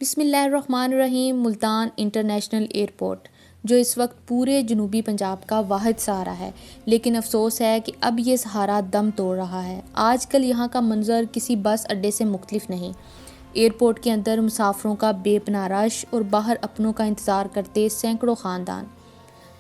بسم اللہ الرحمن الرحیم۔ ملتان انٹرنیشنل ایئرپورٹ جو اس وقت پورے جنوبی پنجاب کا واحد سہارا ہے، لیکن افسوس ہے کہ اب یہ سہارا دم توڑ رہا ہے۔ آج کل یہاں کا منظر کسی بس اڈے سے مختلف نہیں۔ ایئرپورٹ کے اندر مسافروں کا بے پناہ رش اور باہر اپنوں کا انتظار کرتے سینکڑوں خاندان۔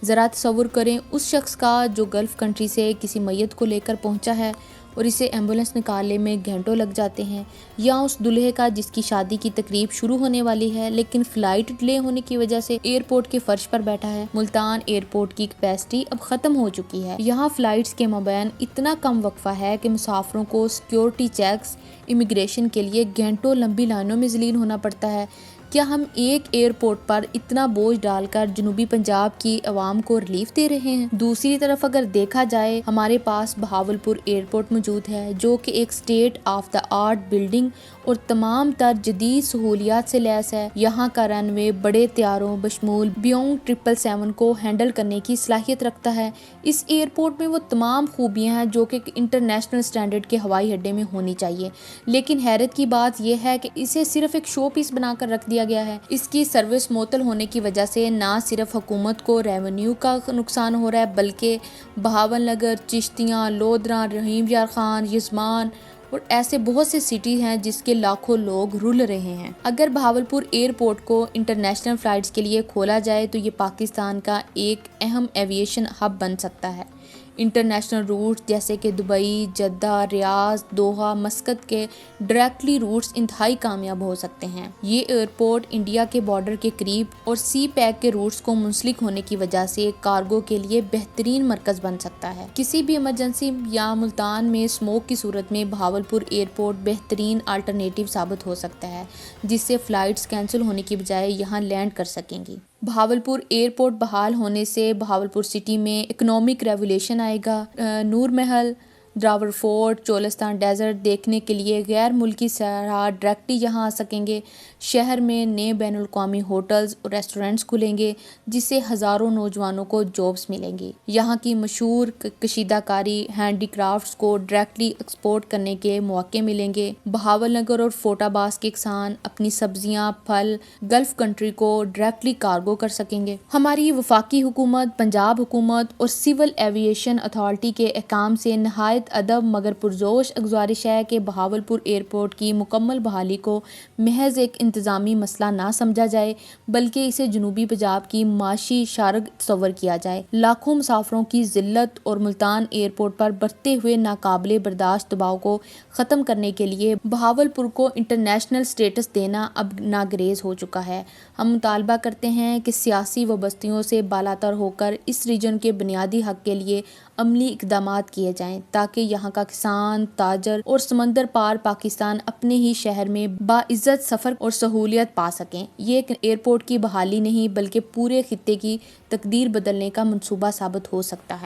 ذرا تصور کریں اس شخص کا جو گلف کنٹری سے کسی میت کو لے کر پہنچا ہے اور اسے ایمبولینس نکالنے میں گھنٹوں لگ جاتے ہیں، یا اس دلہے کا جس کی شادی کی تقریب شروع ہونے والی ہے لیکن فلائٹ ڈیلے ہونے کی وجہ سے ایئرپورٹ کے فرش پر بیٹھا ہے۔ ملتان ایئرپورٹ کی کیپیسٹی اب ختم ہو چکی ہے۔ یہاں فلائٹس کے مابین اتنا کم وقفہ ہے کہ مسافروں کو سیکیورٹی چیکس، امیگریشن کے لیے گھنٹوں لمبی لائنوں میں ذلیل ہونا پڑتا ہے۔ کیا ہم ایک ایئرپورٹ پر اتنا بوجھ ڈال کر جنوبی پنجاب کی عوام کو ریلیف دے رہے ہیں؟ دوسری طرف اگر دیکھا جائے، ہمارے پاس بہاولپور ایئرپورٹ موجود ہے جو کہ ایک state of the art building اور تمام تر جدید سہولیات سے لیس ہے۔ یہاں کا رن وے بڑے طیاروں بشمول بیونگ 777 کو ہینڈل کرنے کی صلاحیت رکھتا ہے۔ اس ایئرپورٹ میں وہ تمام خوبیاں ہیں جو کہ انٹرنیشنل اسٹینڈرڈ کے ہوائی اڈے میں ہونی چاہیے، لیکن حیرت کی بات یہ ہے کہ اسے صرف ایک شو پیس بنا کر رکھ دیا گیا ہے۔ اس کی سروس معطل ہونے کی وجہ سے نہ صرف حکومت کو ریونیو کا نقصان ہو رہا ہے، بلکہ بہاول نگر، چشتیاں، لودھراں، رحیم یار خان، یزمان اور ایسے بہت سے سٹی ہیں جس کے لاکھوں لوگ رل رہے ہیں۔ اگر بہاولپور ایئرپورٹ کو انٹرنیشنل فلائٹس کے لیے کھولا جائے تو یہ پاکستان کا ایک اہم ایویشن ہب بن سکتا ہے۔ انٹرنیشنل روٹس جیسے کہ دبئی، جدہ، ریاض، دوحہ، مسقط کے ڈائریکٹلی روٹس انتہائی کامیاب ہو سکتے ہیں۔ یہ ایئرپورٹ انڈیا کے بارڈر کے قریب اور سی پیک کے روٹس کو منسلک ہونے کی وجہ سے کارگو کے لیے بہترین مرکز بن سکتا ہے۔ کسی بھی ایمرجنسی یا ملتان میں اسموک کی صورت میں بہاولپور ایئرپورٹ بہترین آلٹرنیٹیو ثابت ہو سکتا ہے، جس سے فلائٹس کینسل ہونے کی بجائے یہاں لینڈ کر سکیں گی۔ بہاولپور ایئرپورٹ بحال ہونے سے بہاولپور سٹی میں اکنامک ریولیوشن آئے گا۔ نور محل، دراوڑ فورٹ، چولستان ڈیزرٹ دیکھنے کے لیے غیر ملکی سیاح ڈائریکٹلی یہاں آ سکیں گے۔ شہر میں نئے بین الاقوامی ہوٹلز اور ریسٹورنٹس کھلیں گے جس سے ہزاروں نوجوانوں کو جابس ملیں گی۔ یہاں کی مشہور کشیدہ کاری ہینڈی کرافٹس کو ڈائریکٹلی ایکسپورٹ کرنے کے مواقع ملیں گے۔ بہاول نگر اور فورٹ آباس کے کسان اپنی سبزیاں، پھل گلف کنٹری کو ڈائریکٹلی کارگو کر سکیں گے۔ ہماری وفاقی حکومت، پنجاب حکومت اور سول ایویشن اتھارٹی کے احکام سے نہایت ادب مگر پرجوش گزارش ہے کہ بہاولپور ایئرپورٹ کی مکمل بحالی کو محض ایک انتظامی مسئلہ نہ سمجھا جائے، بلکہ اسے جنوبی پنجاب کی معاشی شارگ تصور کیا جائے۔ لاکھوں مسافروں کی ذلت اور ملتان ایئرپورٹ پر بڑھتے ہوئے ناقابل برداشت دباؤ کو ختم کرنے کے لیے بہاولپور کو انٹرنیشنل اسٹیٹس دینا اب ناگزیر ہو چکا ہے۔ ہم مطالبہ کرتے ہیں کہ سیاسی وابستگیوں سے بالاتر ہو کر اس ریجن کے بنیادی حق کے لیے عملی اقدامات کیے جائیں تاکہ یہاں کا کسان، تاجر اور سمندر پار پاکستان اپنے ہی شہر میں باعزت سفر اور سہولیت پا سکیں۔ یہ ایک ایئرپورٹ کی بحالی نہیں بلکہ پورے خطے کی تقدیر بدلنے کا منصوبہ ثابت ہو سکتا ہے۔